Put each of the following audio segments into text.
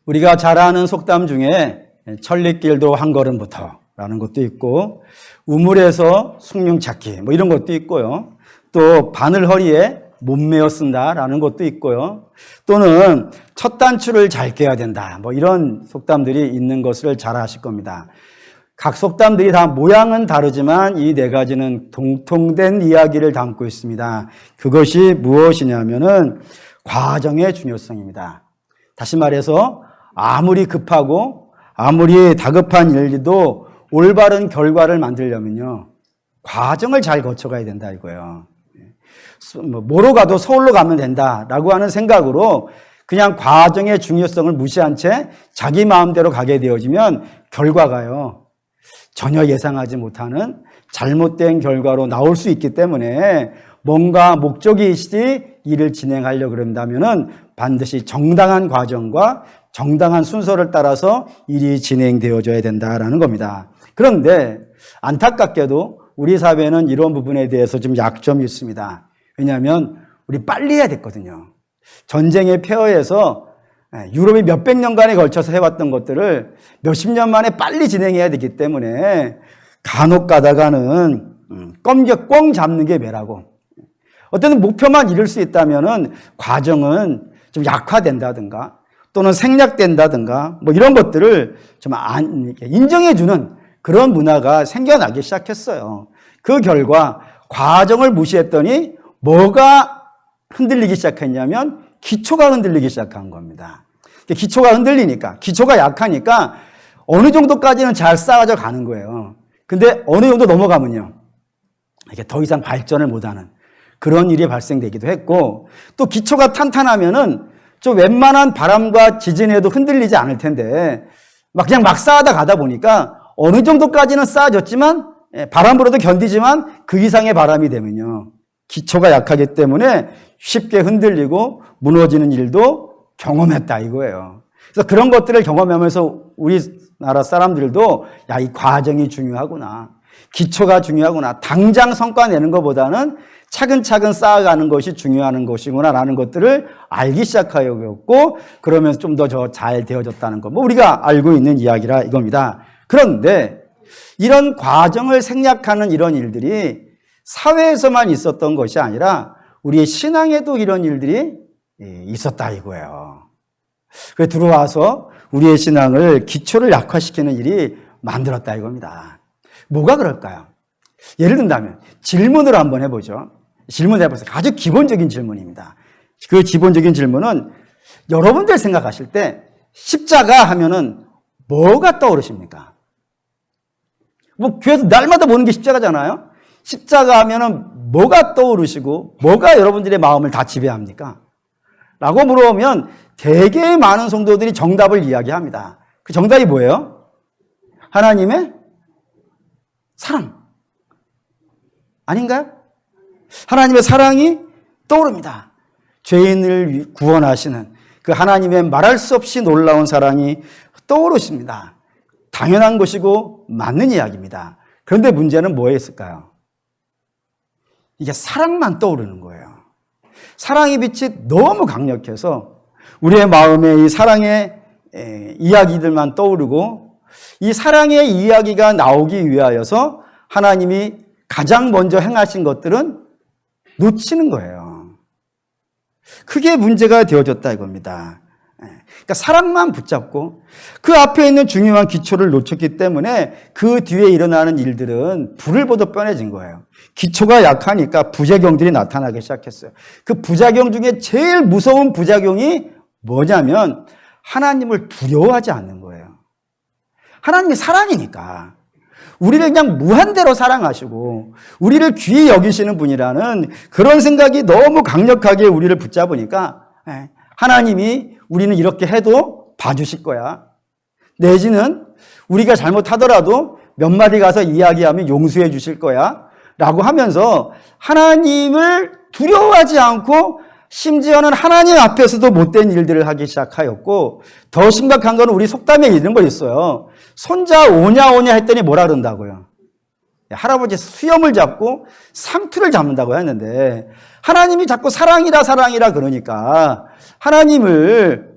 우리가 잘 아는 속담 중에 천리길도 한 걸음부터 라는 것도 있고, 우물에서 숭늉 찾기 뭐 이런 것도 있고요. 또 바늘 허리에 몸매어 쓴다라는 것도 있고요. 또는 첫 단추를 잘 껴야 된다 뭐 이런 속담들이 있는 것을 잘 아실 겁니다. 각 속담들이 다 모양은 다르지만 이 네 가지는 공통된 이야기를 담고 있습니다. 그것이 무엇이냐면은 과정의 중요성입니다. 다시 말해서 아무리 급하고 아무리 다급한 일도 올바른 결과를 만들려면요, 과정을 잘 거쳐가야 된다 이거예요. 뭐로 가도 서울로 가면 된다라고 하는 생각으로 그냥 과정의 중요성을 무시한 채 자기 마음대로 가게 되어지면 결과가요, 전혀 예상하지 못하는 잘못된 결과로 나올 수 있기 때문에 뭔가 목적이 있이 일을 진행하려고 그런다면은 반드시 정당한 과정과 정당한 순서를 따라서 일이 진행되어져야 된다라는 겁니다. 그런데 안타깝게도 우리 사회는 이런 부분에 대해서 좀 약점이 있습니다. 왜냐하면 우리 빨리 해야 됐거든요. 전쟁의 폐허에서 유럽이 몇백 년간에 걸쳐서 해왔던 것들을 몇십 년 만에 빨리 진행해야 되기 때문에 간혹 가다가는 껌겨 꽝 잡는 게 매라고. 어떤 목표만 이룰 수 있다면은 과정은 좀 약화된다든가 또는 생략된다든가 뭐 이런 것들을 좀 인정해주는 그런 문화가 생겨나기 시작했어요. 그 결과 과정을 무시했더니 뭐가 흔들리기 시작했냐면 기초가 흔들리기 시작한 겁니다. 기초가 흔들리니까, 기초가 약하니까 어느 정도까지는 잘 쌓아져 가는 거예요. 근데 어느 정도 넘어가면요, 이게 더 이상 발전을 못하는 그런 일이 발생되기도 했고, 또 기초가 탄탄하면은 좀 웬만한 바람과 지진에도 흔들리지 않을 텐데 그냥 막 쌓아다 가다 보니까 어느 정도까지는 쌓아졌지만 바람 불어도 견디지만 그 이상의 바람이 되면요, 기초가 약하기 때문에 쉽게 흔들리고 무너지는 일도 경험했다 이거예요. 그래서 그런 것들을 경험하면서 우리나라 사람들도 야, 이 과정이 중요하구나, 기초가 중요하구나, 당장 성과 내는 것보다는 차근차근 쌓아가는 것이 중요한 것이구나 라는 것들을 알기 시작하였고, 그러면서 좀 더 잘 되어졌다는 것, 뭐 우리가 알고 있는 이야기라 이겁니다. 그런데 이런 과정을 생략하는 이런 일들이 사회에서만 있었던 것이 아니라 우리의 신앙에도 이런 일들이 있었다 이거예요. 그래서 들어와서 우리의 신앙을, 기초를 약화시키는 일이 만들었다 이겁니다. 뭐가 그럴까요? 예를 든다면 질문으로 한번 해보죠. 질문 해보세요. 아주 기본적인 질문입니다. 그 기본적인 질문은 여러분들 생각하실 때 십자가 하면은 뭐가 떠오르십니까? 뭐 교회에서 날마다 보는 게 십자가잖아요. 십자가 하면은 뭐가 떠오르시고 뭐가 여러분들의 마음을 다 지배합니까? 라고 물어보면 되게 많은 성도들이 정답을 이야기합니다. 그 정답이 뭐예요? 하나님의 사랑 아닌가요? 하나님의 사랑이 떠오릅니다. 죄인을 구원하시는 그 하나님의 말할 수 없이 놀라운 사랑이 떠오르십니다. 당연한 것이고 맞는 이야기입니다. 그런데 문제는 뭐에 있을까요? 이게 사랑만 떠오르는 거예요. 사랑의 빛이 너무 강력해서 우리의 마음에 이 사랑의 이야기들만 떠오르고, 이 사랑의 이야기가 나오기 위하여서 하나님이 가장 먼저 행하신 것들은 놓치는 거예요. 그게 문제가 되어졌다 이겁니다. 그러니까 사랑만 붙잡고 그 앞에 있는 중요한 기초를 놓쳤기 때문에 그 뒤에 일어나는 일들은 불을 보듯 뻔해진 거예요. 기초가 약하니까 부작용들이 나타나기 시작했어요. 그 부작용 중에 제일 무서운 부작용이 뭐냐면 하나님을 두려워하지 않는 거예요. 하나님이 사랑이니까 우리를 그냥 무한대로 사랑하시고 우리를 귀히 여기시는 분이라는 그런 생각이 너무 강력하게 우리를 붙잡으니까 하나님이 우리는 이렇게 해도 봐주실 거야. 내지는 우리가 잘못하더라도 몇 마디 가서 이야기하면 용서해 주실 거야. 라고 하면서 하나님을 두려워하지 않고 심지어는 하나님 앞에서도 못된 일들을 하기 시작하였고, 더 심각한 건 우리 속담에 이런 거 있어요. 손자 오냐 오냐 했더니 뭐라 그런다고요? 할아버지 수염을 잡고 상투를 잡는다고 했는데 하나님이 자꾸 사랑이라 사랑이라 그러니까 하나님을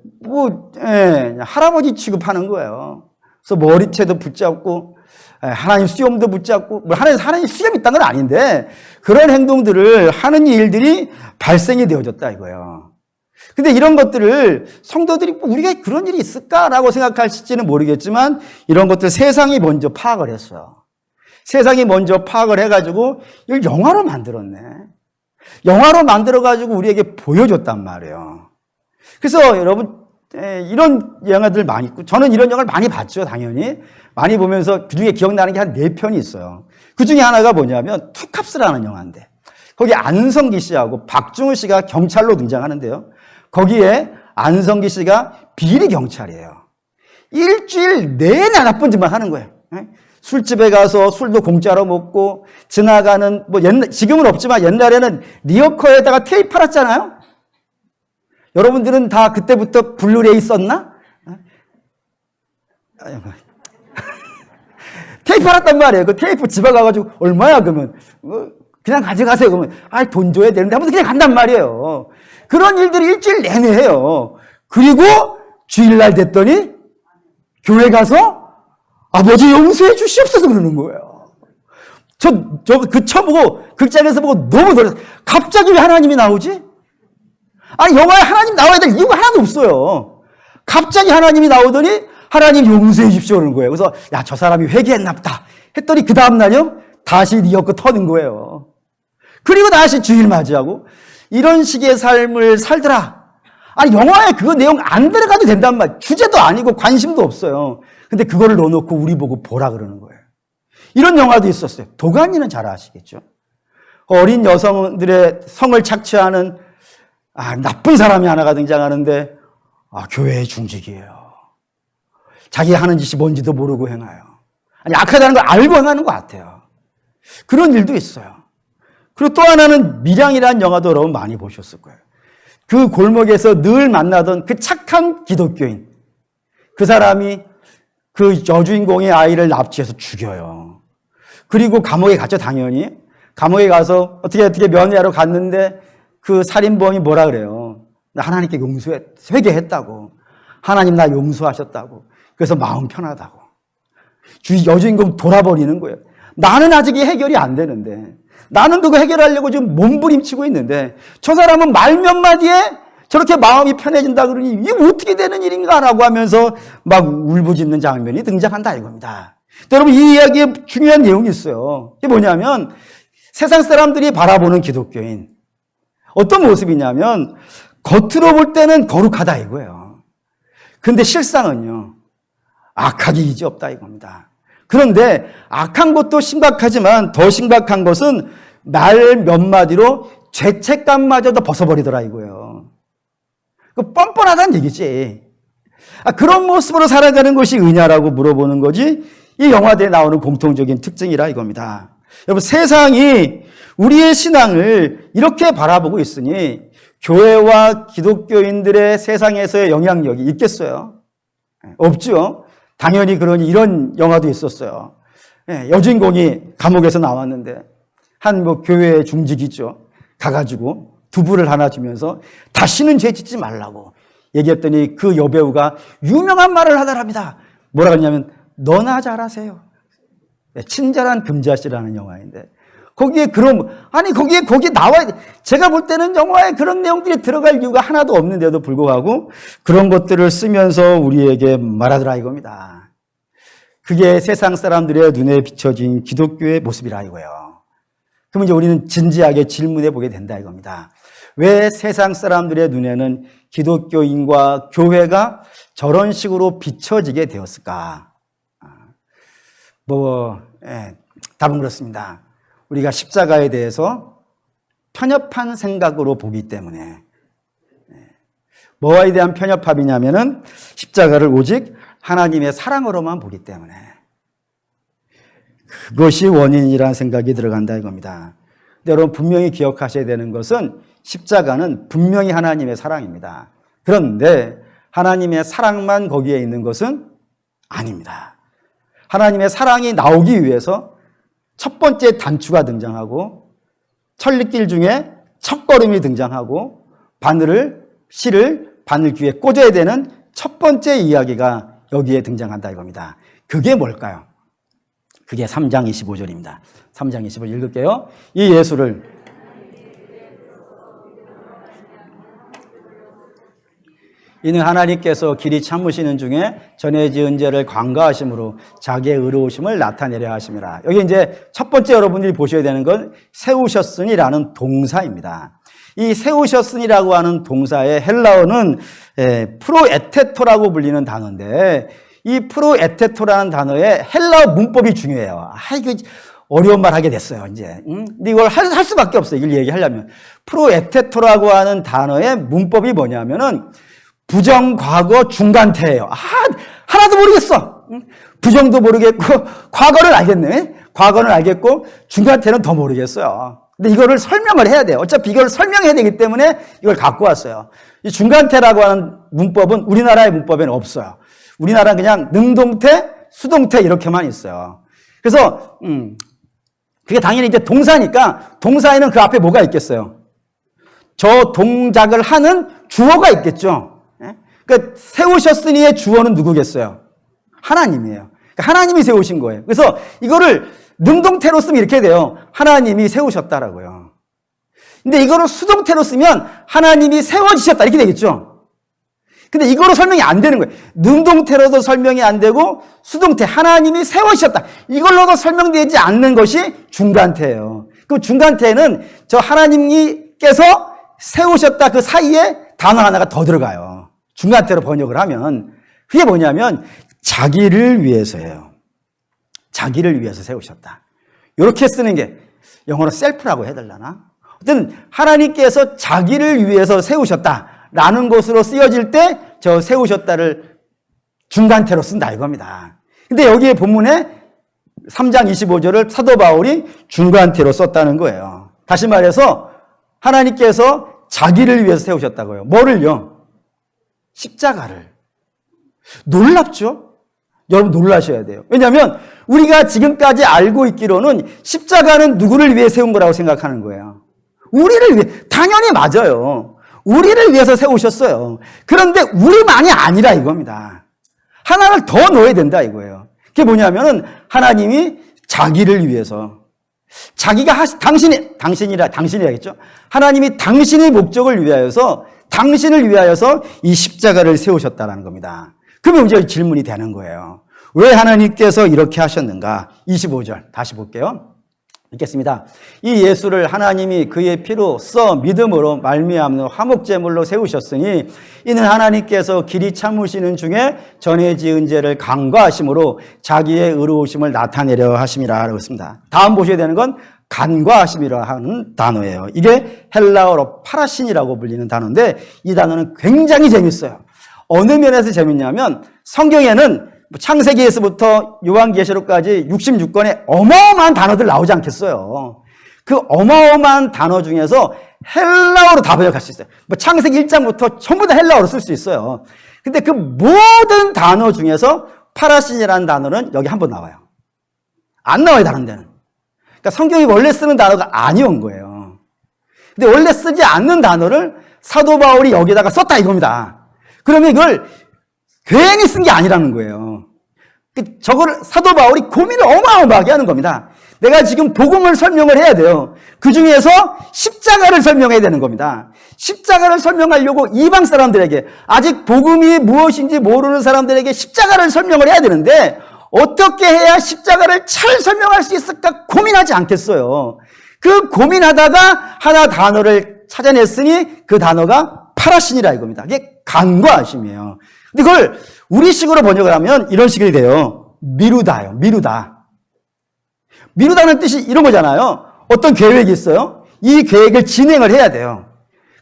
할아버지 취급하는 거예요. 그래서 머리채도 붙잡고, 하나님 수염도 붙잡고, 하나님 수염이 있다는 건 아닌데, 그런 행동들을 하는 일들이 발생이 되어졌다 이거예요. 근데 이런 것들을 성도들이 우리가 그런 일이 있을까라고 생각할지는 모르겠지만, 이런 것들 세상이 먼저 파악을 했어요. 세상이 먼저 파악을 해가지고, 이걸 영화로 만들었네. 영화로 만들어가지고 우리에게 보여줬단 말이에요. 그래서 여러분, 이런 영화들 많이 있고, 저는 이런 영화를 많이 봤죠, 당연히. 많이 보면서 그 중에 기억나는 게 한 4편이 있어요. 그 중에 하나가 뭐냐면, 투캅스라는 영화인데, 거기 안성기 씨하고 박중훈 씨가 경찰로 등장하는데요. 거기에 안성기 씨가 비리 경찰이에요. 일주일 내내 나쁜 짓만 하는 거예요. 술집에 가서 술도 공짜로 먹고, 지나가는, 지금은 없지만 옛날에는 리어커에다가 테이프 팔았잖아요? 여러분들은 다 그때부터 블루레이 썼나? 테이프 팔았단 말이에요. 그 테이프 집에 가가지고, 얼마야, 그러면? 그냥 가져가세요. 그러면, 돈 줘야 되는데 하면서 그냥 간단 말이에요. 그런 일들이 일주일 내내 해요. 그리고 주일날 됐더니, 교회 가서, 아버지 용서해 주시옵소서 그러는 거예요. 그 쳐보고, 극장에서 보고 너무 놀랐어요. 갑자기 왜 하나님이 나오지? 아니, 영화에 하나님 나와야 될 이유가 하나도 없어요. 갑자기 하나님이 나오더니, 하나님 용서해 주십시오 그러는 거예요. 그래서, 저 사람이 회개했나 보다. 했더니 그 다음날요, 다시 리어커 터는 거예요. 그리고 다시 주일 맞이하고, 이런 식의 삶을 살더라. 아니, 영화에 그 내용 안 들어가도 된단 말이에요. 주제도 아니고 관심도 없어요. 근데 그거를 넣어놓고 우리 보고 보라 그러는 거예요. 이런 영화도 있었어요. 도가니는 잘 아시겠죠? 어린 여성들의 성을 착취하는 나쁜 사람이 하나가 등장하는데 교회의 중직이에요. 자기 하는 짓이 뭔지도 모르고 행해요. 아니, 악하다는 걸 알고 행하는 것 같아요. 그런 일도 있어요. 그리고 또 하나는 밀양이라는 영화도 여러분 많이 보셨을 거예요. 그 골목에서 늘 만나던 그 착한 기독교인, 그 사람이 그 여주인공의 아이를 납치해서 죽여요. 그리고 감옥에 갔죠, 당연히. 감옥에 가서 어떻게 면회하러 갔는데 그 살인범이 뭐라 그래요? 나 하나님께 회개했다고. 하나님 나 용서하셨다고. 그래서 마음 편하다고. 여주인공 돌아버리는 거예요. 나는 아직 해결이 안 되는데, 나는 그거 해결하려고 지금 몸부림치고 있는데, 저 사람은 말 몇 마디에 저렇게 마음이 편해진다 그러니 이게 어떻게 되는 일인가라고 하면서 막 울부짖는 장면이 등장한다 이겁니다. 여러분, 이 이야기에 중요한 내용이 있어요. 이게 뭐냐면, 세상 사람들이 바라보는 기독교인, 어떤 모습이냐면 겉으로 볼 때는 거룩하다 이거예요. 그런데 실상은요, 악하기 이지 없다 이겁니다. 그런데 악한 것도 심각하지만 더 심각한 것은 말 몇 마디로 죄책감마저도 벗어버리더라 이거예요. 그 뻔뻔하다는 얘기지. 그런 모습으로 살아가는 것이 의냐라고 물어보는 거지, 이 영화대에 나오는 공통적인 특징이라 이겁니다. 여러분, 세상이 우리의 신앙을 이렇게 바라보고 있으니 교회와 기독교인들의 세상에서의 영향력이 있겠어요? 없죠. 당연히 그러니 이런 영화도 있었어요. 여주인공이 감옥에서 나왔는데 한 교회의 중직이죠. 가가지고 두부를 하나 주면서 다시는 죄 짓지 말라고 얘기했더니 그 여배우가 유명한 말을 하더랍니다. 뭐라고 했냐면, 너나 잘하세요. 친절한 금자씨라는 영화인데, 거기에 거기에 나와야 돼. 제가 볼 때는 영화에 그런 내용들이 들어갈 이유가 하나도 없는데도 불구하고 그런 것들을 쓰면서 우리에게 말하더라 이겁니다. 그게 세상 사람들의 눈에 비춰진 기독교의 모습이라 이거예요. 그럼 이제 우리는 진지하게 질문해 보게 된다 이겁니다. 왜 세상 사람들의 눈에는 기독교인과 교회가 저런 식으로 비춰지게 되었을까? 답은 그렇습니다. 우리가 십자가에 대해서 편협한 생각으로 보기 때문에. 뭐에 대한 편협함이냐면은 십자가를 오직 하나님의 사랑으로만 보기 때문에. 그것이 원인이라는 생각이 들어간다 이겁니다. 근데 여러분, 분명히 기억하셔야 되는 것은 십자가는 분명히 하나님의 사랑입니다. 그런데 하나님의 사랑만 거기에 있는 것은 아닙니다. 하나님의 사랑이 나오기 위해서 첫 번째 단추가 등장하고, 천리길 중에 첫걸음이 등장하고, 실을 바늘 귀에 꽂아야 되는 첫 번째 이야기가 여기에 등장한다 이겁니다. 그게 뭘까요? 그게 3장 25절입니다. 3장 25절 읽을게요. 이 예수를 이는 하나님께서 길이 참으시는 중에 전에 지은 죄를 관과하심으로 자기의 의로우심을 나타내려 하심이라. 여기 이제 첫 번째 여러분들이 보셔야 되는 건 세우셨으니라는 동사입니다. 이 세우셨으니라고 하는 동사의 헬라어는 프로에테토라고 불리는 단어인데 이 프로에테토라는 단어의 헬라어 문법이 중요해요. 이거 어려운 말 하게 됐어요, 이제. 근데 이걸 할 수밖에 없어요, 이걸 얘기하려면. 프로에테토라고 하는 단어의 문법이 뭐냐면은 부정, 과거, 중간태예요. 하나도 모르겠어. 부정도 모르겠고, 과거는 알겠네. 과거는 알겠고, 중간태는 더 모르겠어요. 근데 이거를 설명을 해야 돼요. 어차피 이걸 설명해야 되기 때문에 이걸 갖고 왔어요. 이 중간태라고 하는 문법은 우리나라의 문법에는 없어요. 우리나라는 그냥 능동태, 수동태 이렇게만 있어요. 그래서, 그게 당연히 이제 동사니까 동사에는 그 앞에 뭐가 있겠어요? 저 동작을 하는 주어가 있겠죠. 그러니까 세우셨으니의 주어는 누구겠어요? 하나님이에요. 그러니까 하나님이 세우신 거예요. 그래서 이거를 능동태로 쓰면 이렇게 돼요. 하나님이 세우셨다라고요. 근데 이거를 수동태로 쓰면 하나님이 세워지셨다 이렇게 되겠죠. 근데 이거로 설명이 안 되는 거예요. 능동태로도 설명이 안 되고 수동태 하나님이 세우셨다 이걸로도 설명되지 않는 것이 중간태예요. 그 중간태는 저 하나님께서 세우셨다 그 사이에 단어 하나가 더 들어가요. 중간태로 번역을 하면 그게 뭐냐면 자기를 위해서예요. 자기를 위해서 세우셨다. 이렇게 쓰는 게 영어로 셀프라고 해달라나? 어쨌든 하나님께서 자기를 위해서 세우셨다라는 것으로 쓰여질 때 저 세우셨다를 중간태로 쓴다 이겁니다. 근데 여기에 본문에 3장 25절을 사도 바울이 중간태로 썼다는 거예요. 다시 말해서 하나님께서 자기를 위해서 세우셨다고요. 뭐를요? 십자가를. 놀랍죠? 여러분 놀라셔야 돼요. 왜냐하면 우리가 지금까지 알고 있기로는 십자가는 누구를 위해 세운 거라고 생각하는 거예요. 우리를 위해. 당연히 맞아요. 우리를 위해서 세우셨어요. 그런데 우리만이 아니라 이겁니다. 하나를 더 넣어야 된다 이거예요. 그게 뭐냐면은 하나님이 자기를 위해서 자기가 당신이라겠죠. 하나님이 당신의 목적을 위하여서 당신을 위하여서 이 십자가를 세우셨다는 겁니다. 그러면 이제 질문이 되는 거예요. 왜 하나님께서 이렇게 하셨는가? 25절 다시 볼게요. 읽겠습니다. 이 예수를 하나님이 그의 피로 써 믿음으로 말미암는 화목제물로 세우셨으니 이는 하나님께서 길이 참으시는 중에 전에 지은 죄를 간과하심으로 자기의 의로우심을 나타내려 하심이라 했습니다. 다음 보셔야 되는 건 간과하심이라 하는 단어예요. 이게 헬라어로 파라신이라고 불리는 단어인데 이 단어는 굉장히 재밌어요. 어느 면에서 재밌냐면 성경에는 창세기에서부터 요한계시록까지 66권의 어마어마한 단어들 나오지 않겠어요. 그 어마어마한 단어 중에서 헬라어로 다 번역할 수 있어요. 창세기 1장부터 전부 다 헬라어로 쓸 수 있어요. 근데 그 모든 단어 중에서 파라신이라는 단어는 여기 한 번 나와요. 안 나와요, 다른 데는. 그러니까 성경이 원래 쓰는 단어가 아니온 거예요. 근데 원래 쓰지 않는 단어를 사도 바울이 여기다가 썼다 이겁니다. 그러면 이걸 괜히 쓴 게 아니라는 거예요. 저거를 사도 바울이 고민을 어마어마하게 하는 겁니다. 내가 지금 복음을 설명을 해야 돼요. 그 중에서 십자가를 설명해야 되는 겁니다. 십자가를 설명하려고 이방 사람들에게 아직 복음이 무엇인지 모르는 사람들에게 십자가를 설명을 해야 되는데 어떻게 해야 십자가를 잘 설명할 수 있을까 고민하지 않겠어요. 그 고민하다가 하나 단어를 찾아냈으니 그 단어가 파라신이라 이겁니다. 이게 간과하심이에요. 근데 그걸 우리식으로 번역을 하면 이런 식이 돼요. 미루다요. 미루다. 미루다는 뜻이 이런 거잖아요. 어떤 계획이 있어요. 이 계획을 진행을 해야 돼요.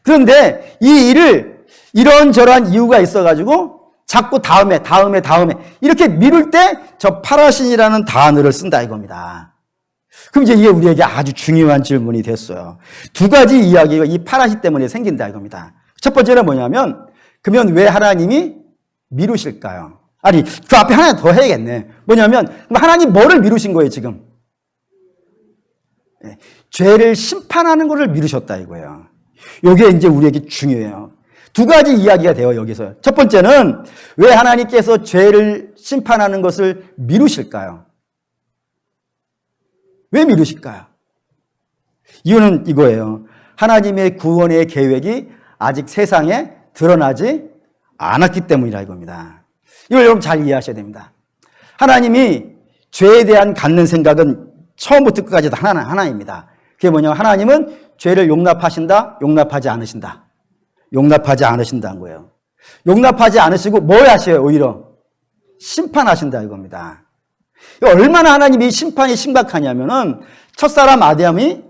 그런데 이 일을 이런저런 이유가 있어가지고 자꾸 다음에 이렇게 미룰 때 저 파라신이라는 단어를 쓴다 이겁니다. 그럼 이제 이게 우리에게 아주 중요한 질문이 됐어요. 두 가지 이야기가 이 파라신 때문에 생긴다 이겁니다. 첫 번째는 뭐냐면 그러면 왜 하나님이 미루실까요? 아니 그 앞에 하나 더 해야겠네. 뭐냐면 그럼 하나님 뭐를 미루신 거예요 지금? 죄를 심판하는 것을 미루셨다 이거예요. 이게 이제 우리에게 중요해요. 두 가지 이야기가 돼요, 여기서. 첫 번째는 왜 하나님께서 죄를 심판하는 것을 미루실까요? 왜 미루실까요? 이유는 이거예요. 하나님의 구원의 계획이 아직 세상에 드러나지 않았기 때문이라 이겁니다. 이걸 여러분 잘 이해하셔야 됩니다. 하나님이 죄에 대한 갖는 생각은 처음부터 끝까지 다 하나입니다. 그게 뭐냐면 하나님은 죄를 용납하신다, 용납하지 않으신다. 용납하지 않으신다는 거예요. 용납하지 않으시고 뭘 하셔요? 오히려 심판하신다 이겁니다. 얼마나 하나님이 심판이 심각하냐면은 첫사람 아담이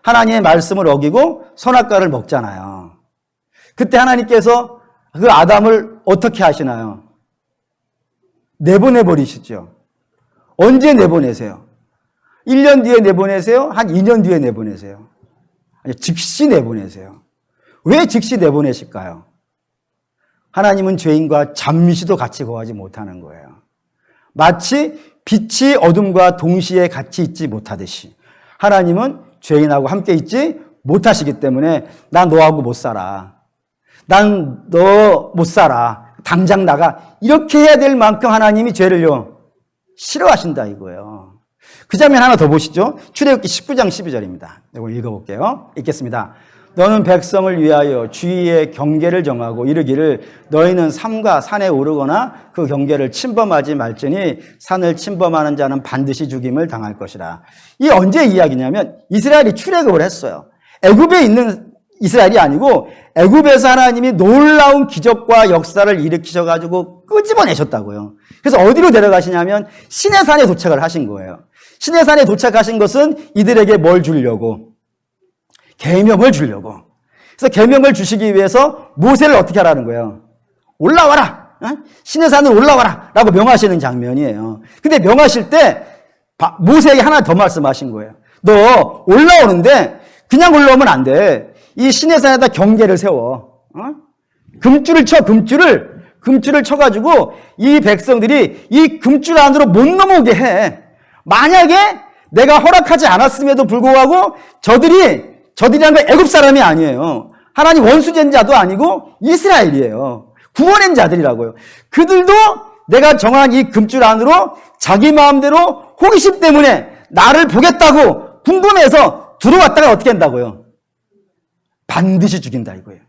하나님의 말씀을 어기고 선악과를 먹잖아요. 그때 하나님께서 그 아담을 어떻게 하시나요? 내보내버리시죠. 언제 내보내세요? 1년 뒤에 내보내세요? 한 2년 뒤에 내보내세요? 아니, 즉시 내보내세요. 왜 즉시 내보내실까요? 하나님은 죄인과 잠시도 같이 거하지 못하는 거예요. 마치 빛이 어둠과 동시에 같이 있지 못하듯이 하나님은 죄인하고 함께 있지 못하시기 때문에 나 너하고 못 살아. 난 너 못 살아. 당장 나가. 이렇게 해야 될 만큼 하나님이 죄를요 싫어하신다 이거예요. 그 장면 하나 더 보시죠. 출애굽기 19장 12절입니다. 이거 읽어볼게요. 읽겠습니다. 너는 백성을 위하여 주위의 경계를 정하고 이르기를 너희는 삼가 산에 오르거나 그 경계를 침범하지 말지니 산을 침범하는 자는 반드시 죽임을 당할 것이라. 이 언제 이야기냐면 이스라엘이 출애굽을 했어요. 애굽에 있는 이스라엘이 아니고 애굽에서 하나님이 놀라운 기적과 역사를 일으키셔가지고 끄집어내셨다고요. 그래서 어디로 데려가시냐면 시내산에 도착을 하신 거예요. 시내산에 도착하신 것은 이들에게 뭘 주려고? 계명을 주려고. 그래서 계명을 주시기 위해서 모세를 어떻게 하라는 거예요? 올라와라. 시내산으로 올라와라. 라고 명하시는 장면이에요. 근데 명하실 때 모세에게 하나 더 말씀하신 거예요. 너 올라오는데 그냥 올라오면 안 돼. 이 시내산에다 경계를 세워. 금줄을 쳐, 금줄을 쳐가지고 이 백성들이 이 금줄 안으로 못 넘어오게 해. 만약에 내가 허락하지 않았음에도 불구하고 저들이란 건 애굽 사람이 아니에요. 하나님 원수된 자도 아니고 이스라엘이에요. 구원한 자들이라고요. 그들도 내가 정한 이 금줄 안으로 자기 마음대로 호기심 때문에 나를 보겠다고 궁금해서 들어왔다가 어떻게 한다고요? 반드시 죽인다 이거예요.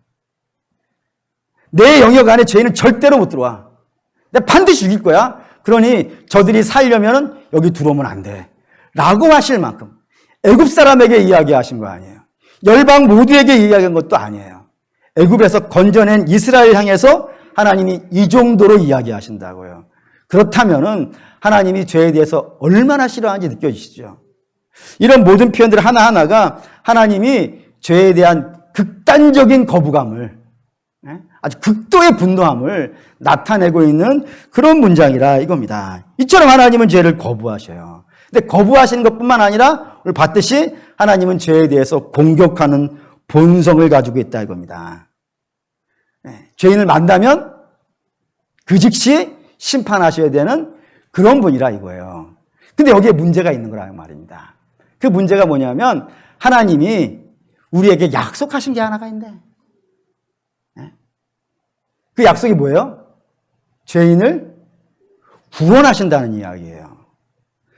내 영역 안에 죄인은 절대로 못 들어와. 내가 반드시 죽일 거야. 그러니 저들이 살려면 여기 들어오면 안 돼. 라고 하실 만큼 애굽 사람에게 이야기하신 거 아니에요. 열방 모두에게 이야기한 것도 아니에요. 애굽에서 건져낸 이스라엘 향해서 하나님이 이 정도로 이야기하신다고요. 그렇다면은 하나님이 죄에 대해서 얼마나 싫어하는지 느껴지시죠. 이런 모든 표현들 하나하나가 하나님이 죄에 대한 극단적인 거부감을, 아주 극도의 분노함을 나타내고 있는 그런 문장이라 이겁니다. 이처럼 하나님은 죄를 거부하셔요. 근데 거부하시는 것뿐만 아니라 오늘 봤듯이 하나님은 죄에 대해서 공격하는 본성을 가지고 있다 이겁니다. 죄인을 만나면 그 즉시 심판하셔야 되는 그런 분이라 이거예요. 근데 여기에 문제가 있는 거라는 말입니다. 그 문제가 뭐냐면 하나님이 우리에게 약속하신 게 하나가 있는데 그 약속이 뭐예요? 죄인을 구원하신다는 이야기예요.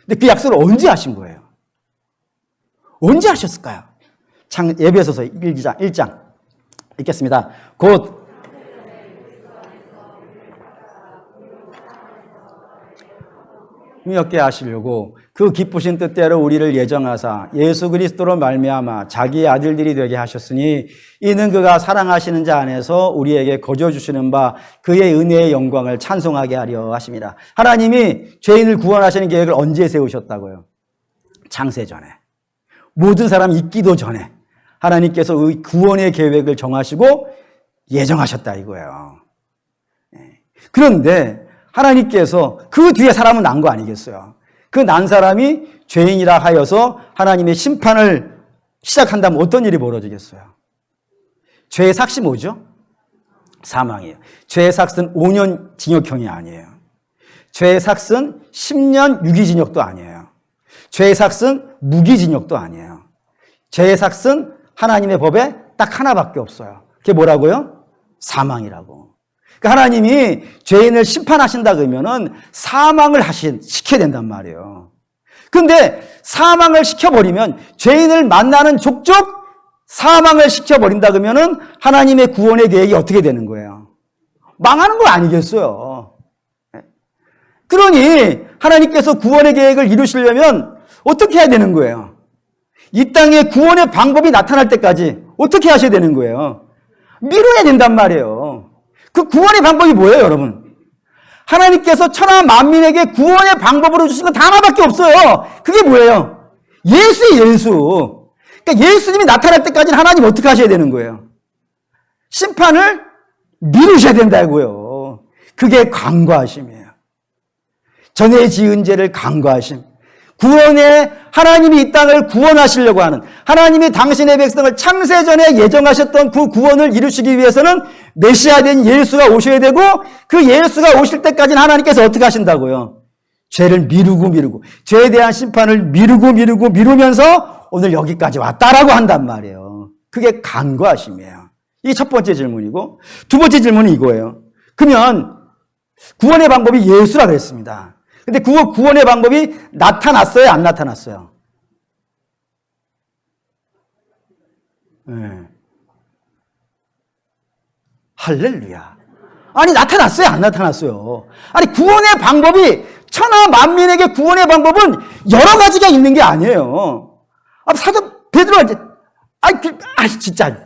근데 그 약속을 언제 하신 거예요? 언제 하셨을까요? 에베소서 1장 읽겠습니다. 곧 힘있게 하시려고 그 기쁘신 뜻대로 우리를 예정하사 예수 그리스도로 말미암아 자기의 아들들이 되게 하셨으니 이는 그가 사랑하시는 자 안에서 우리에게 거저 주시는 바 그의 은혜의 영광을 찬송하게 하려 하심이라. 하나님이 죄인을 구원하시는 계획을 언제 세우셨다고요? 창세 전에. 모든 사람이 있기도 전에 하나님께서 그 구원의 계획을 정하시고 예정하셨다 이거예요. 그런데 하나님께서 그 뒤에 사람은 난 거 아니겠어요? 그 난 사람이 죄인이라 하여서 하나님의 심판을 시작한다면 어떤 일이 벌어지겠어요? 죄의 삭이 뭐죠? 사망이에요. 죄의 삭은 5년 징역형이 아니에요. 죄의 삭은 10년 유기징역도 아니에요. 죄의 삭은 무기징역도 아니에요. 죄의 삭은 하나님의 법에 딱 하나밖에 없어요. 그게 뭐라고요? 사망이라고. 그러니까 하나님이 죄인을 심판하신다 그러면은 사망을 시켜야 된단 말이에요. 근데 사망을 시켜버리면 죄인을 만나는 족족 사망을 시켜버린다 그러면은 하나님의 구원의 계획이 어떻게 되는 거예요? 망하는 거 아니겠어요? 그러니 하나님께서 구원의 계획을 이루시려면 어떻게 해야 되는 거예요? 이 땅에 구원의 방법이 나타날 때까지 어떻게 하셔야 되는 거예요? 미뤄야 된단 말이에요. 그 구원의 방법이 뭐예요, 여러분? 하나님께서 천하 만민에게 구원의 방법으로 주신 건 다 하나밖에 없어요. 그게 뭐예요? 예수예요, 예수. 그러니까 예수님이 나타날 때까지는 하나님 어떻게 하셔야 되는 거예요? 심판을 미루셔야 된다고요. 그게 간과하심이에요. 전에 지은 죄를 간과하심. 구원에 하나님이 이 땅을 구원하시려고 하는, 하나님이 당신의 백성을 창세전에 예정하셨던 그 구원을 이루시기 위해서는 메시아된 예수가 오셔야 되고, 그 예수가 오실 때까지는 하나님께서 어떻게 하신다고요? 죄를 미루고 죄에 대한 심판을 미루면서 오늘 여기까지 왔다라고 한단 말이에요. 그게 간과하심이에요. 이게 첫 번째 질문이고, 두 번째 질문은 이거예요. 그러면 구원의 방법이 예수라 그랬습니다. 근데 그 구원의 방법이 나타났어요, 안 나타났어요? 네. 할렐루야. 아니, 나타났어요, 안 나타났어요? 아니, 구원의 방법이, 천하 만민에게 구원의 방법은 여러 가지가 있는 게 아니에요. 사도 베드로가 이제, 진짜.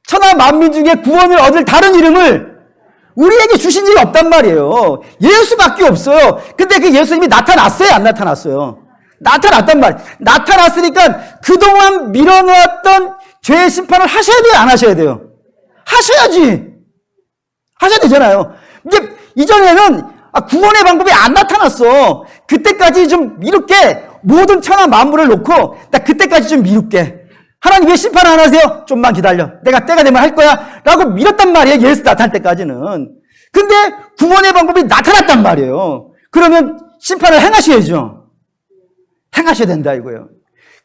천하 만민 중에 구원을 얻을 다른 이름을 우리에게 주신 적이 없단 말이에요. 예수밖에 없어요. 근데 그 예수님이 나타났어요, 안 나타났어요? 나타났단 말이에요. 나타났으니까 그동안 밀어놓았던 죄의 심판을 하셔야 돼요, 안 하셔야 돼요? 하셔야지. 하셔야 되잖아요. 이제 이전에는 구원의 방법이 안 나타났어. 그때까지 좀 이렇게 모든 천하 만물을 놓고 나 그때까지 좀 미룰게. 하나님 왜 심판을 안 하세요? 좀만 기다려. 내가 때가 되면 할 거야. 라고 밀었단 말이에요. 예수 나타날 때까지는. 근데 구원의 방법이 나타났단 말이에요. 그러면 심판을 행하셔야죠. 행하셔야 된다 이거예요.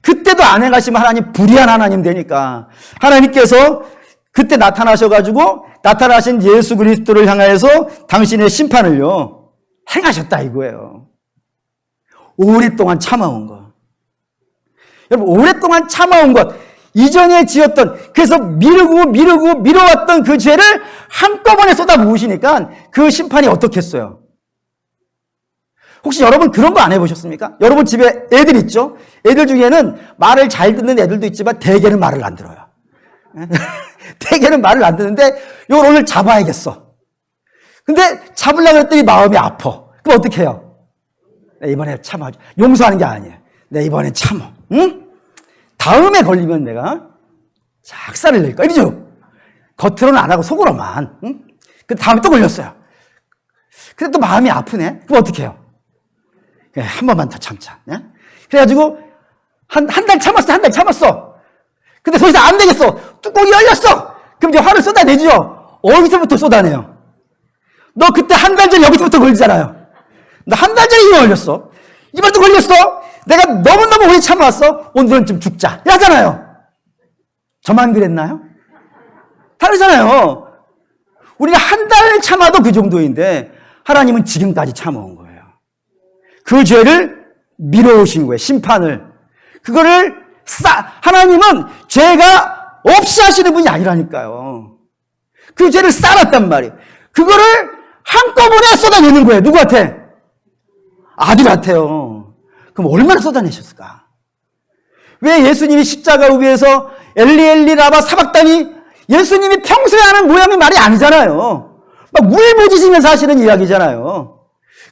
그때도 안 행하시면 하나님 불의한 하나님 되니까 하나님께서 그때 나타나셔가지고 나타나신 예수 그리스도를 향하여서 당신의 심판을요 행하셨다 이거예요. 오랫동안 참아온 것. 여러분 오랫동안 참아온 것, 이전에 지었던, 그래서 미뤄왔던 그 죄를 한꺼번에 쏟아부으시니까 그 심판이 어떻겠어요? 혹시 여러분 그런 거 안 해보셨습니까? 여러분 집에 애들 있죠? 애들 중에는 말을 잘 듣는 애들도 있지만 대개는 말을 안 들어요. 대개는 말을 안 듣는데 이걸 오늘 잡아야겠어. 근데 잡으려고 했더니 마음이 아파. 그럼 어떻게 해요? 이번에 참아. 용서하는 게 아니에요. 내 이번엔 참어. 응? 다음에 걸리면 내가 작사를 낼 거야. 이러죠? 겉으로는 안 하고 속으로만. 응? 그 다음에 또 걸렸어요. 근데 또 마음이 아프네. 그럼 어떻게 해요? 한 번만 더 참자. 네? 그래가지고 한 달 참았어. 한 달 참았어. 근데 더 이상 안 되겠어. 뚜껑이 열렸어. 그럼 이제 화를 쏟아내죠. 어디서부터 쏟아내요? 너 그때 한 달 전에 여기서부터 걸리잖아요. 나 한 달 전에 이거 걸렸어. 이번도 걸렸어. 내가 너무너무 오래 참아왔어. 오늘은 좀 죽자. 하잖아요. 저만 그랬나요? 다르잖아요. 우리가 한 달 참아도 그 정도인데 하나님은 지금까지 참아온 거예요. 그 죄를 미뤄오신 거예요. 심판을. 그거를 하나님은 죄가 없이 하시는 분이 아니라니까요. 그 죄를 쌓았단 말이에요. 그거를 한꺼번에 쏟아내는 거예요. 누구한테? 아들한테요. 그럼 얼마나 쏟아내셨을까? 왜 예수님이 십자가 위에서 엘리 라마 사박다니, 예수님이 평소에 하는 모양이 말이 아니잖아요. 막 울부짖으면서 하시는 이야기잖아요.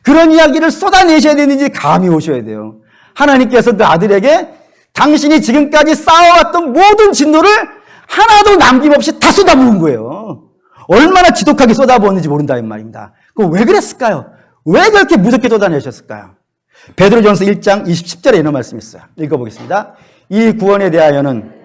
그런 이야기를 쏟아내셔야 되는지 감이 오셔야 돼요. 하나님께서 그 아들에게 당신이 지금까지 쌓아왔던 모든 진노를 하나도 남김없이 다 쏟아부은 거예요. 얼마나 지독하게 쏟아부었는지 모른다 이 말입니다. 그럼 왜 그랬을까요? 왜 그렇게 무섭게 쏟아내셨을까요? 베드로전서 1장 20-10절에 이런 말씀이 있어요. 읽어보겠습니다. 이 구원에 대하여는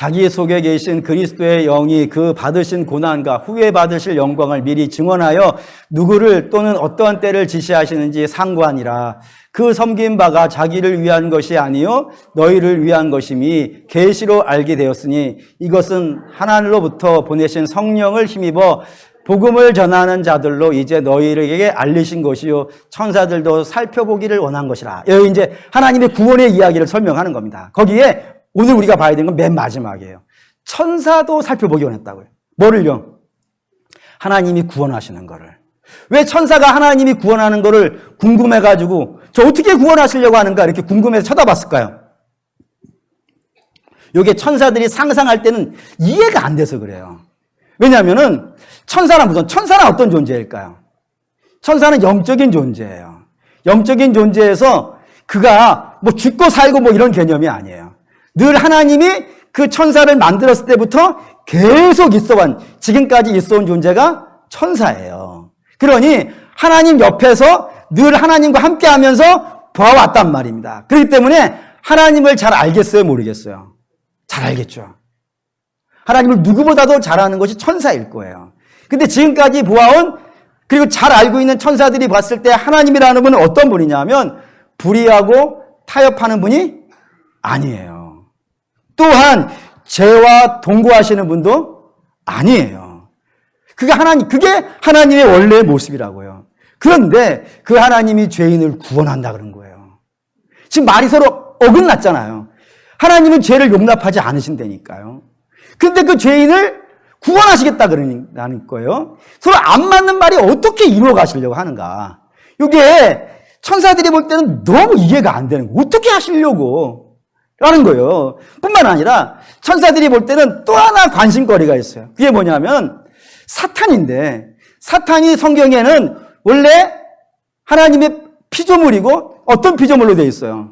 자기 속에 계신 그리스도의 영이 그 받으신 고난과 후에 받으실 영광을 미리 증언하여 누구를 또는 어떠한 때를 지시하시는지 상관이라. 그 섬긴 바가 자기를 위한 것이 아니요 너희를 위한 것임이 계시로 알게 되었으니 이것은 하나님으로부터 보내신 성령을 힘입어 복음을 전하는 자들로 이제 너희에게 알리신 것이요 천사들도 살펴보기를 원한 것이라. 여기 이제 하나님의 구원의 이야기를 설명하는 겁니다. 거기에 오늘 우리가 봐야 되는 건 맨 마지막이에요. 천사도 살펴보기 원했다고요. 뭐를요? 하나님이 구원하시는 거를. 왜 천사가 하나님이 구원하는 거를 궁금해가지고 저 어떻게 구원하시려고 하는가 이렇게 궁금해서 쳐다봤을까요? 이게 천사들이 상상할 때는 이해가 안 돼서 그래요. 왜냐하면은 천사는 어떤 존재일까요? 천사는 영적인 존재예요. 영적인 존재에서 그가 뭐 죽고 살고 뭐 이런 개념이 아니에요. 늘 하나님이 그 천사를 만들었을 때부터 계속 있어온, 지금까지 있어온 존재가 천사예요. 그러니 하나님 옆에서 늘 하나님과 함께 하면서 봐왔단 말입니다. 그렇기 때문에 하나님을 잘 알겠어요? 모르겠어요? 잘 알겠죠. 하나님을 누구보다도 잘 아는 것이 천사일 거예요. 근데 지금까지 보아온 그리고 잘 알고 있는 천사들이 봤을 때 하나님이라는 분은 어떤 분이냐면 불의하고 타협하는 분이 아니에요. 또한 죄와 동거하시는 분도 아니에요. 그게 하나님의 원래의 모습이라고요. 그런데 그 하나님이 죄인을 구원한다 그런 거예요. 지금 말이 서로 어긋났잖아요. 하나님은 죄를 용납하지 않으신다니까요. 근데 그 죄인을 구원하시겠다 그러는 거예요. 서로 안 맞는 말이 어떻게 이루어 가시려고 하는가. 이게 천사들이 볼 때는 너무 이해가 안 되는 거예요. 어떻게 하시려고 라는 거예요. 뿐만 아니라 천사들이 볼 때는 또 하나 관심거리가 있어요. 그게 뭐냐면 사탄인데, 사탄이 성경에는 원래 하나님의 피조물이고 어떤 피조물로 되어 있어요?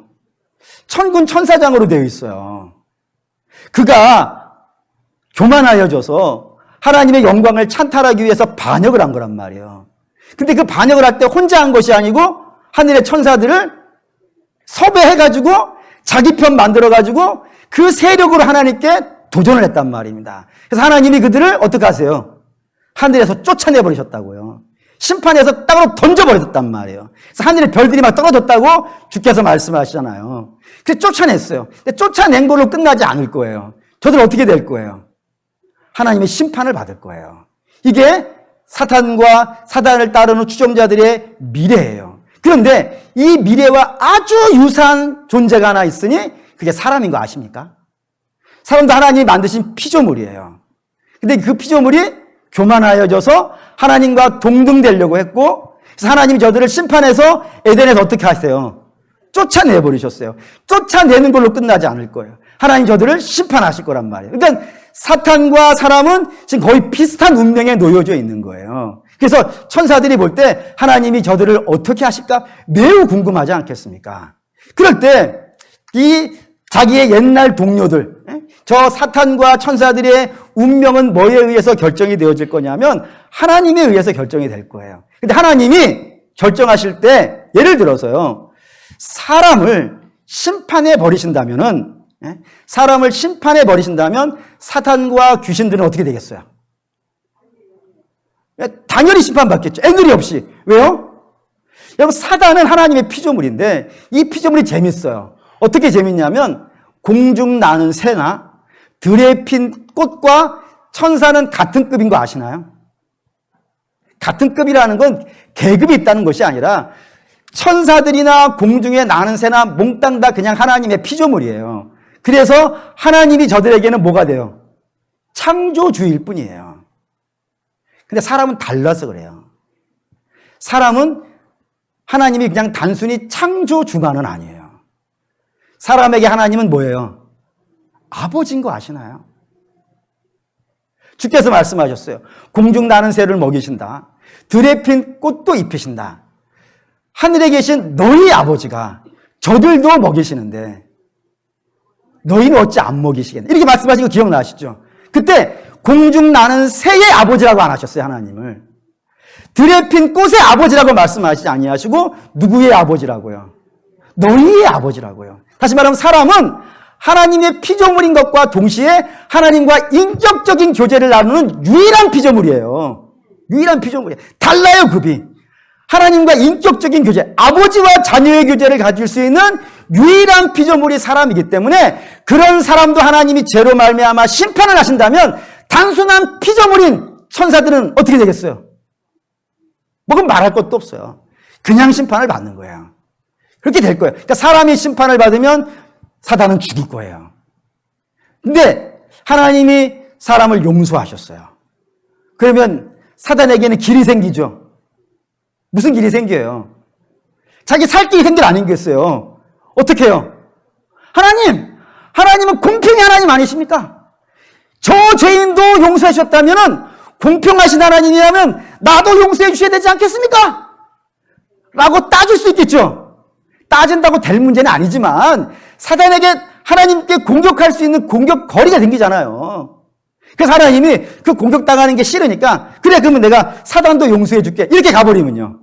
천군 천사장으로 되어 있어요. 그가 교만하여져서 하나님의 영광을 찬탈하기 위해서 반역을 한 거란 말이에요. 근데 그 반역을 할 때 혼자 한 것이 아니고 하늘의 천사들을 섭외해가지고 자기 편 만들어가지고 그 세력으로 하나님께 도전을 했단 말입니다. 그래서 하나님이 그들을 어떻게 하세요? 하늘에서 쫓아내버리셨다고요. 심판해서 땅으로 던져버렸단 말이에요. 그래서 하늘에 별들이 막 떨어졌다고 주께서 말씀하시잖아요. 그래서 쫓아냈어요. 근데 쫓아낸 걸로 끝나지 않을 거예요. 저들 어떻게 될 거예요? 하나님의 심판을 받을 거예요. 이게 사탄과 사단을 따르는 추종자들의 미래예요. 그런데 이 미래와 아주 유사한 존재가 하나 있으니 그게 사람인 거 아십니까? 사람도 하나님이 만드신 피조물이에요. 근데 그 피조물이 교만하여져서 하나님과 동등되려고 했고, 그래서 하나님이 저들을 심판해서 에덴에서 어떻게 하세요? 쫓아내버리셨어요. 쫓아내는 걸로 끝나지 않을 거예요. 하나님 저들을 심판하실 거란 말이에요. 그러니까 사탄과 사람은 지금 거의 비슷한 운명에 놓여져 있는 거예요. 그래서 천사들이 볼 때 하나님이 저들을 어떻게 하실까 매우 궁금하지 않겠습니까? 그럴 때 이 자기의 옛날 동료들, 저 사탄과 천사들의 운명은 뭐에 의해서 결정이 되어질 거냐면 하나님에 의해서 결정이 될 거예요. 근데 하나님이 결정하실 때 예를 들어서요, 사람을 심판해 버리신다면은, 사람을 심판해 버리신다면 사탄과 귀신들은 어떻게 되겠어요? 당연히 심판받겠죠. 애누리 없이. 왜요? 여러분, 사단은 하나님의 피조물인데 이 피조물이 재밌어요. 어떻게 재밌냐면 공중 나는 새나 들에 핀 꽃과 천사는 같은 급인 거 아시나요? 같은 급이라는 건 계급이 있다는 것이 아니라 천사들이나 공중에 나는 새나 몽땅 다 그냥 하나님의 피조물이에요. 그래서 하나님이 저들에게는 뭐가 돼요? 창조주일 뿐이에요. 근데 사람은 달라서 그래요. 사람은 하나님이 그냥 단순히 창조주만은 아니에요. 사람에게 하나님은 뭐예요? 아버지인 거 아시나요? 주께서 말씀하셨어요. 공중 나는 새를 먹이신다. 들에 핀 꽃도 입히신다. 하늘에 계신 너희 아버지가 저들도 먹이시는데 너희는 어찌 안 먹이시겠냐. 이렇게 말씀하신 거 기억나시죠? 그때 공중 나는 새의 아버지라고 안 하셨어요, 하나님을. 들에 핀 꽃의 아버지라고 말씀하시지 아니하시고 누구의 아버지라고요? 너희의 아버지라고요. 다시 말하면 사람은 하나님의 피조물인 것과 동시에 하나님과 인격적인 교제를 나누는 유일한 피조물이에요. 유일한 피조물이에요. 달라요, 급이. 하나님과 인격적인 교제, 아버지와 자녀의 교제를 가질 수 있는 유일한 피조물이 사람이기 때문에 그런 사람도 하나님이 죄로 말미암아 심판을 하신다면 단순한 피조물인 천사들은 어떻게 되겠어요? 뭐그 말할 것도 없어요. 그냥 심판을 받는 거예요. 그렇게 될 거예요. 그러니까 사람이 심판을 받으면 사단은 죽을 거예요. 근데 하나님이 사람을 용서하셨어요. 그러면 사단에게는 길이 생기죠. 무슨 길이 생겨요? 자기 살 길이 생길 아니겠어요? 어떻게 해요? 하나님은 공평히 하나님 아니십니까? 저 죄인도 용서해 주셨다면 공평하신 하나님이라면 나도 용서해 주셔야 되지 않겠습니까? 라고 따질 수 있겠죠. 따진다고 될 문제는 아니지만 사단에게 하나님께 공격할 수 있는 공격 거리가 생기잖아요. 그래서 하나님이 그 공격당하는 게 싫으니까 그래 그러면 내가 사단도 용서해 줄게 이렇게 가버리면요.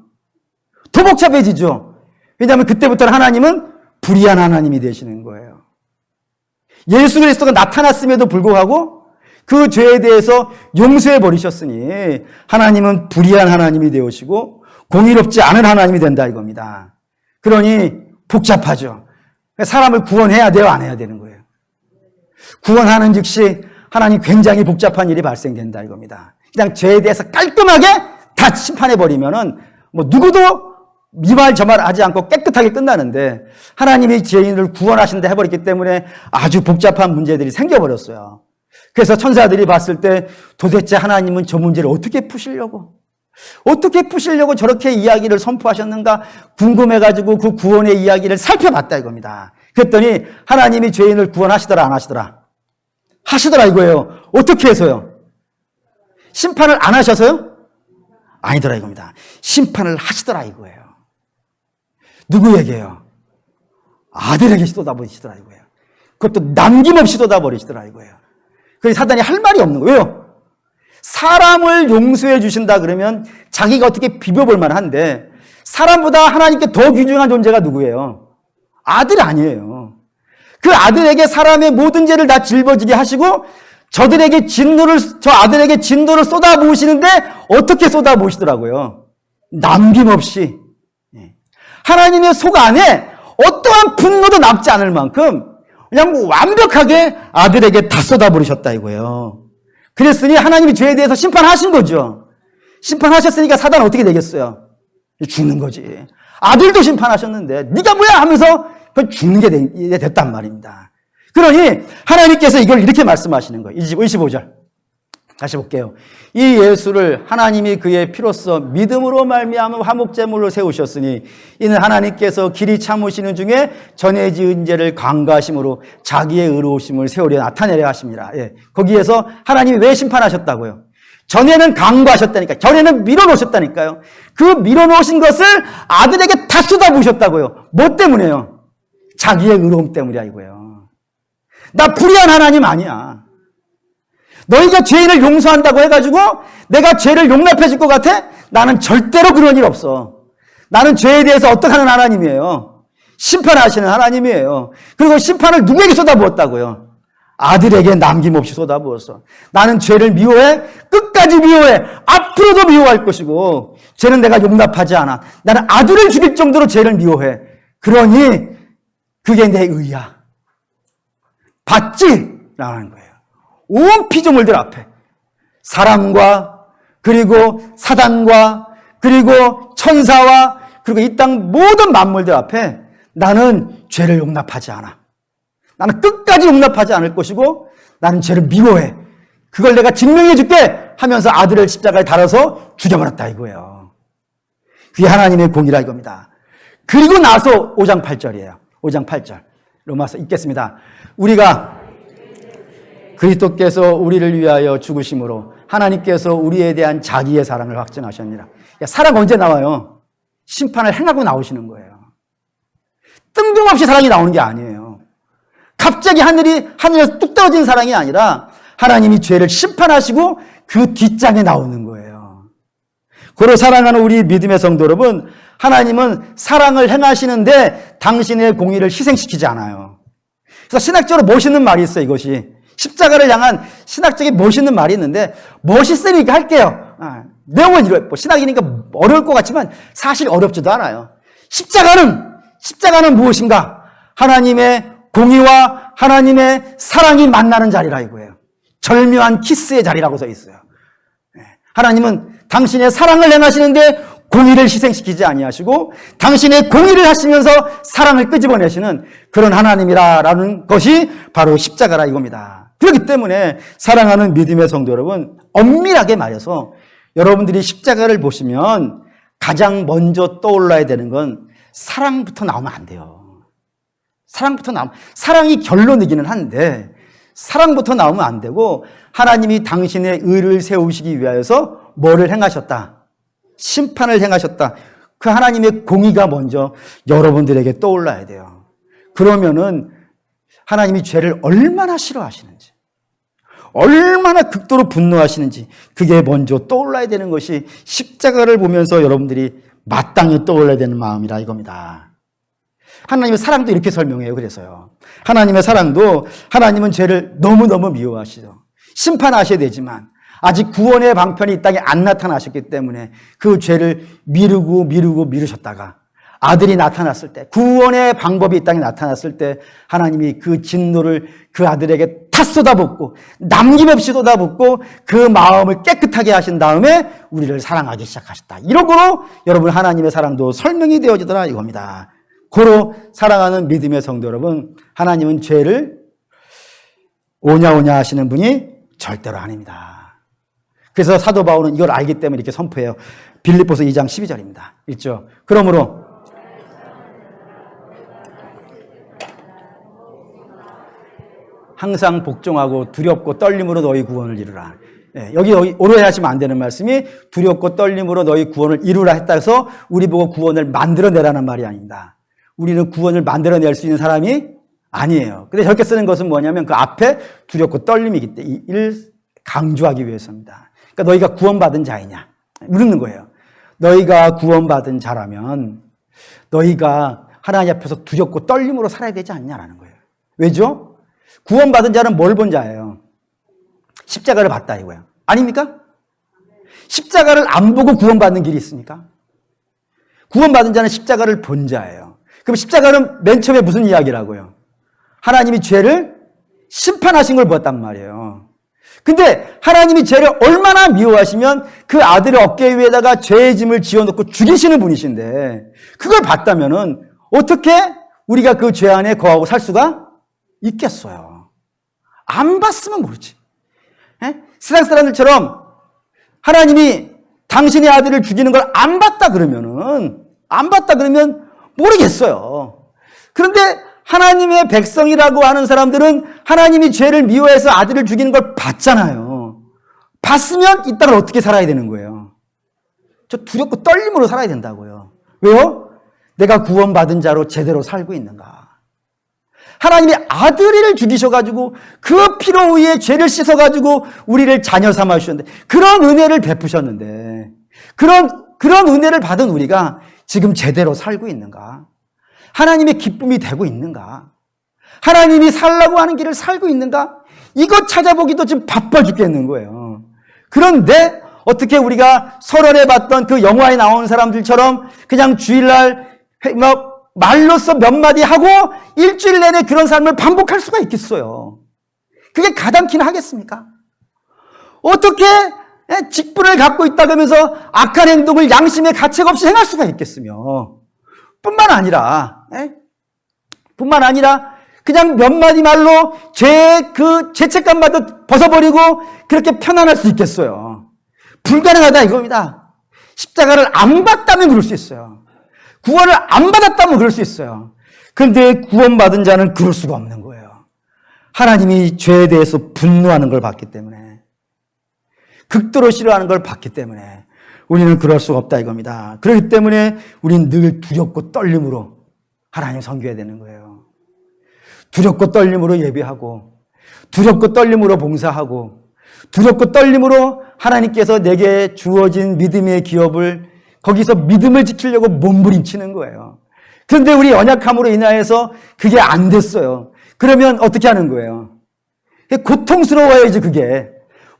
더 복잡해지죠. 왜냐하면 그때부터는 하나님은 불의한 하나님이 되시는 거예요. 예수 그리스도가 나타났음에도 불구하고 그 죄에 대해서 용서해 버리셨으니 하나님은 불의한 하나님이 되시고 공의롭지 않은 하나님이 된다 이겁니다. 그러니 복잡하죠. 사람을 구원해야 돼요, 안 해야 되는 거예요. 구원하는 즉시 하나님 굉장히 복잡한 일이 발생된다 이겁니다. 그냥 죄에 대해서 깔끔하게 다 심판해 버리면은 뭐 누구도 이 말 저 말 하지 않고 깨끗하게 끝나는데 하나님이 죄인을 구원하신다 해버렸기 때문에 아주 복잡한 문제들이 생겨버렸어요. 그래서 천사들이 봤을 때 도대체 하나님은 저 문제를 어떻게 푸시려고 저렇게 이야기를 선포하셨는가 궁금해가지고 그 구원의 이야기를 살펴봤다 이겁니다. 그랬더니 하나님이 죄인을 구원하시더라 안 하시더라? 하시더라 이거예요. 어떻게 해서요? 심판을 안 하셔서요? 아니더라 이겁니다. 심판을 하시더라 이거예요. 누구에게요? 아들에게 쏟아버리시더라 이거예요. 그것도 남김없이 쏟아버리시더라 이거예요. 그래서 사단이 할 말이 없는 거예요. 왜요? 사람을 용서해 주신다 그러면 자기가 어떻게 비벼볼 만한데 사람보다 하나님께 더 귀중한 존재가 누구예요? 아들 아니에요. 그 아들에게 사람의 모든 죄를 다 짊어지게 하시고 저 아들에게 진노를 쏟아부으시는데 어떻게 쏟아부으시더라고요? 남김없이. 하나님의 속 안에 어떠한 분노도 남지 않을 만큼 그냥 완벽하게 아들에게 다 쏟아부으셨다 이거예요. 그랬으니 하나님이 죄에 대해서 심판하신 거죠. 심판하셨으니까 사단은 어떻게 되겠어요? 죽는 거지. 아들도 심판하셨는데 네가 뭐야 하면서 죽는 게 됐단 말입니다. 그러니 하나님께서 이걸 이렇게 말씀하시는 거예요. 25절 다시 볼게요. 이 예수를 하나님이 그의 피로써 믿음으로 말미암아 화목제물로 세우셨으니 이는 하나님께서 길이 참으시는 중에 전에 지은 죄를 간과하심으로 자기의 의로우심을 세우려 나타내려 하십니다. 예. 거기에서 하나님이 왜 심판하셨다고요? 전에는 간과하셨다니까. 전에는 밀어놓으셨다니까요. 그 밀어놓으신 것을 아들에게 다 쏟아부으셨다고요. 뭐 때문에요? 자기의 의로움 때문이야 이거예요. 나 불의한 하나님 아니야. 너희가 죄인을 용서한다고 해가지고 내가 죄를 용납해 줄 것 같아? 나는 절대로 그런 일 없어. 나는 죄에 대해서 어떻게 하는 하나님이에요? 심판하시는 하나님이에요. 그리고 심판을 누구에게 쏟아부었다고요? 아들에게 남김없이 쏟아부었어. 나는 죄를 미워해. 끝까지 미워해. 앞으로도 미워할 것이고 죄는 내가 용납하지 않아. 나는 아들을 죽일 정도로 죄를 미워해. 그러니 그게 내 의야. 받지? 라는 거예요. 온 피조물들 앞에 사람과 그리고 사단과 그리고 천사와 그리고 이 땅 모든 만물들 앞에 나는 죄를 용납하지 않아. 나는 끝까지 용납하지 않을 것이고 나는 죄를 미워해. 그걸 내가 증명해 줄게 하면서 아들을 십자가에 달아서 죽여버렸다 이거예요. 그게 하나님의 공의라 이겁니다. 그리고 나서 5장 8절이에요. 5장 8절 로마서 읽겠습니다. 우리가 그리스도께서 우리를 위하여 죽으심으로 하나님께서 우리에 대한 자기의 사랑을 확증하셨느니라. 사랑 언제 나와요? 심판을 행하고 나오시는 거예요. 뜬금없이 사랑이 나오는 게 아니에요. 갑자기 하늘에서 뚝 떨어진 사랑이 아니라 하나님이 죄를 심판하시고 그 뒷장에 나오는 거예요. 고로 사랑하는 우리 믿음의 성도 여러분, 하나님은 사랑을 행하시는데 당신의 공의를 희생시키지 않아요. 그래서 신학적으로 멋있는 말이 있어요, 이것이. 십자가를 향한 신학적인 멋있는 말이 있는데, 멋있으니까 할게요. 내용은 이래. 신학이니까 어려울 것 같지만 사실 어렵지도 않아요. 십자가는 무엇인가? 하나님의 공의와 하나님의 사랑이 만나는 자리라 이거예요. 절묘한 키스의 자리라고 써 있어요. 하나님은 당신의 사랑을 행하시는데 공의를 희생시키지 아니하시고 당신의 공의를 하시면서 사랑을 끄집어내시는 그런 하나님이라는 것이 바로 십자가라 이겁니다. 그렇기 때문에 사랑하는 믿음의 성도 여러분, 엄밀하게 말해서 여러분들이 십자가를 보시면 가장 먼저 떠올라야 되는 건 사랑부터 나오면 안 돼요. 사랑이 결론이기는 한데 사랑부터 나오면 안 되고 하나님이 당신의 의를 세우시기 위하여서 뭐를 행하셨다? 심판을 행하셨다. 그 하나님의 공의가 먼저 여러분들에게 떠올라야 돼요. 그러면은 하나님이 죄를 얼마나 싫어하시는지, 얼마나 극도로 분노하시는지 그게 먼저 떠올라야 되는 것이 십자가를 보면서 여러분들이 마땅히 떠올라야 되는 마음이라 이겁니다. 하나님의 사랑도 이렇게 설명해요. 그래서요. 하나님의 사랑도 하나님은 죄를 너무너무 미워하시죠. 심판하셔야 되지만 아직 구원의 방편이 이 땅에 안 나타나셨기 때문에 그 죄를 미루셨다가 아들이 나타났을 때, 구원의 방법이 이 땅에 나타났을 때 하나님이 그 진노를 그 아들에게 다 쏟아붓고 남김없이 쏟아붓고 그 마음을 깨끗하게 하신 다음에 우리를 사랑하기 시작하셨다. 이런 거로 여러분 하나님의 사랑도 설명이 되어지더라 이겁니다. 고로 사랑하는 믿음의 성도 여러분, 하나님은 죄를 오냐오냐 하시는 분이 절대로 아닙니다. 그래서 사도 바울은 이걸 알기 때문에 이렇게 선포해요. 빌립보서 2장 12절입니다. 읽죠. 그러므로 항상 복종하고 두렵고 떨림으로 너희 구원을 이루라. 여기 오해하시면 안 되는 말씀이 두렵고 떨림으로 너희 구원을 이루라 했다 해서 우리 보고 구원을 만들어내라는 말이 아닙니다. 우리는 구원을 만들어낼 수 있는 사람이 아니에요. 근데 저렇게 쓰는 것은 뭐냐면 그 앞에 두렵고 떨림이기 때문에 이를 강조하기 위해서입니다. 그러니까 너희가 구원받은 자이냐 묻는 거예요. 너희가 구원받은 자라면 너희가 하나님 앞에서 두렵고 떨림으로 살아야 되지 않냐라는 거예요. 왜죠? 구원받은 자는 뭘 본 자예요? 십자가를 봤다 이거예요. 아닙니까? 십자가를 안 보고 구원받는 길이 있습니까? 구원받은 자는 십자가를 본 자예요. 그럼 십자가는 맨 처음에 무슨 이야기라고요? 하나님이 죄를 심판하신 걸 보았단 말이에요. 근데 하나님이 죄를 얼마나 미워하시면 그 아들의 어깨 위에다가 죄의 짐을 지어놓고 죽이시는 분이신데 그걸 봤다면은 어떻게 우리가 그 죄 안에 거하고 살 수가 있겠어요? 안 봤으면 모르지. 세상 사람들처럼 하나님이 당신의 아들을 죽이는 걸 안 봤다 그러면 모르겠어요. 그런데 하나님의 백성이라고 하는 사람들은 하나님이 죄를 미워해서 아들을 죽이는 걸 봤잖아요. 봤으면 이 땅을 어떻게 살아야 되는 거예요? 저 두렵고 떨림으로 살아야 된다고요. 왜요? 내가 구원받은 자로 제대로 살고 있는가? 하나님이 아들을 죽이셔가지고 그 피로 위에 죄를 씻어가지고 우리를 자녀 삼아 주셨는데 그런 은혜를 베푸셨는데 그런 은혜를 받은 우리가 지금 제대로 살고 있는가? 하나님의 기쁨이 되고 있는가? 하나님이 살라고 하는 길을 살고 있는가? 이것 찾아보기도 지금 바빠 죽겠는 거예요. 그런데 어떻게 우리가 설원에 봤던 그 영화에 나온 사람들처럼 그냥 주일날 말로써 몇 마디 하고 일주일 내내 그런 삶을 반복할 수가 있겠어요? 그게 가당키나 하겠습니까? 어떻게 직분을 갖고 있다 그러면서 악한 행동을 양심의 가책 없이 행할 수가 있겠으며 뿐만 아니라 그냥 몇 마디 말로 그 죄책감마저 벗어버리고 그렇게 편안할 수 있겠어요? 불가능하다 이겁니다. 십자가를 안 봤다면 그럴 수 있어요. 구원을 안 받았다면 그럴 수 있어요. 그런데 구원받은 자는 그럴 수가 없는 거예요. 하나님이 죄에 대해서 분노하는 걸 봤기 때문에, 극도로 싫어하는 걸 봤기 때문에 우리는 그럴 수가 없다 이겁니다. 그렇기 때문에 우리는 늘 두렵고 떨림으로 하나님 섬겨야 되는 거예요. 두렵고 떨림으로 예배하고, 두렵고 떨림으로 봉사하고, 두렵고 떨림으로 하나님께서 내게 주어진 믿음의 기업을 거기서 믿음을 지키려고 몸부림치는 거예요. 그런데 우리 연약함으로 인하여서 그게 안 됐어요. 그러면 어떻게 하는 거예요? 고통스러워야지 그게.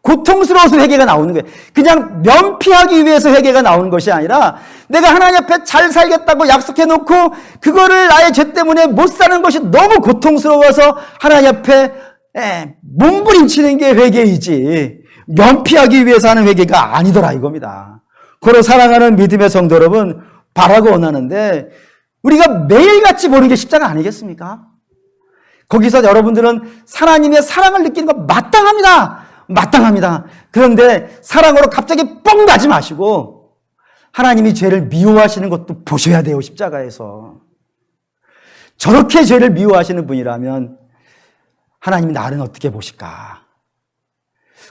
고통스러워서 회개가 나오는 거예요. 그냥 면피하기 위해서 회개가 나오는 것이 아니라 내가 하나님 앞에 잘 살겠다고 약속해놓고 그거를 나의 죄 때문에 못 사는 것이 너무 고통스러워서 하나님 앞에 몸부림치는 게 회개이지 면피하기 위해서 하는 회개가 아니더라 이겁니다. 그로 사랑하는 믿음의 성도 여러분, 바라고 원하는데 우리가 매일같이 보는 게 십자가 아니겠습니까? 거기서 여러분들은 하나님의 사랑을 느끼는 거 마땅합니다. 마땅합니다. 그런데 사랑으로 갑자기 뻥 가지 마시고 하나님이 죄를 미워하시는 것도 보셔야 돼요. 십자가에서. 저렇게 죄를 미워하시는 분이라면 하나님이 나를 어떻게 보실까?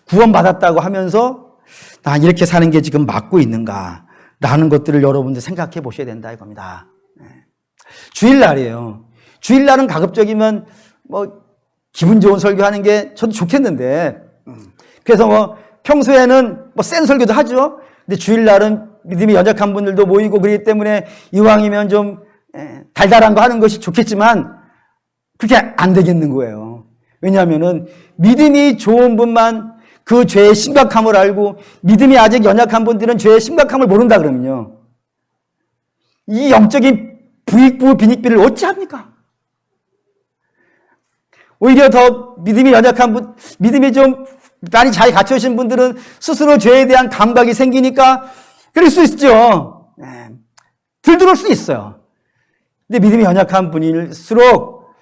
구원받았다고 하면서 난 이렇게 사는 게 지금 맞고 있는가? 라는 것들을 여러분들 생각해 보셔야 된다 이겁니다. 주일날이에요. 주일날은 가급적이면 기분 좋은 설교하는 게 저도 좋겠는데 그래서 평소에는 센 설교도 하죠. 근데 주일날은 믿음이 연약한 분들도 모이고 그렇기 때문에 이왕이면 좀 달달한 거 하는 것이 좋겠지만 그게 안 되겠는 거예요. 왜냐하면은 믿음이 좋은 분만 그 죄의 심각함을 알고 믿음이 아직 연약한 분들은 죄의 심각함을 모른다 그러면요. 이 영적인 부익부 빈익비를 어찌합니까? 오히려 더 믿음이 연약한 분, 믿음이 좀 많이 잘 갖춰진 분들은 스스로 죄에 대한 감각이 생기니까 그럴 수 있죠. 들들을 수 있어요. 근데 믿음이 연약한 분일수록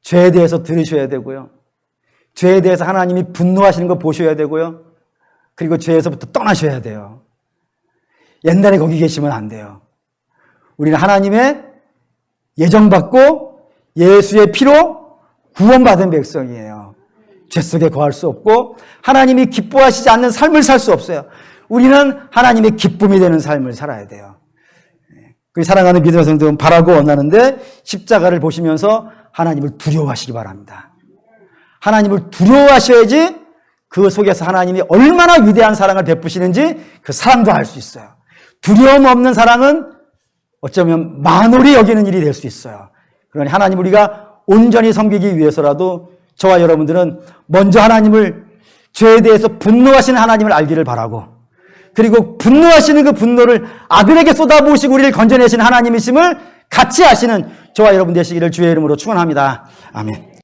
죄에 대해서 들으셔야 되고요. 죄에 대해서 하나님이 분노하시는 거 보셔야 되고요. 그리고 죄에서부터 떠나셔야 돼요. 옛날에 거기 계시면 안 돼요. 우리는 하나님의 예정받고 예수의 피로 구원받은 백성이에요. 죄 속에 거할 수 없고 하나님이 기뻐하시지 않는 삶을 살 수 없어요. 우리는 하나님의 기쁨이 되는 삶을 살아야 돼요. 그 사랑하는 믿음의 성도는 바라고 원하는데 십자가를 보시면서 하나님을 두려워하시기 바랍니다. 하나님을 두려워하셔야지 그 속에서 하나님이 얼마나 위대한 사랑을 베푸시는지 그 사랑도 알 수 있어요. 두려움 없는 사랑은 어쩌면 만홀히 여기는 일이 될 수 있어요. 그러니 하나님 우리가 온전히 섬기기 위해서라도 저와 여러분들은 먼저 하나님을 죄에 대해서 분노하시는 하나님을 알기를 바라고 그리고 분노하시는 그 분노를 아들에게 쏟아부으시고 우리를 건져내시는 하나님이심을 같이 아시는 저와 여러분 되시기를 주의 이름으로 축원합니다. 아멘.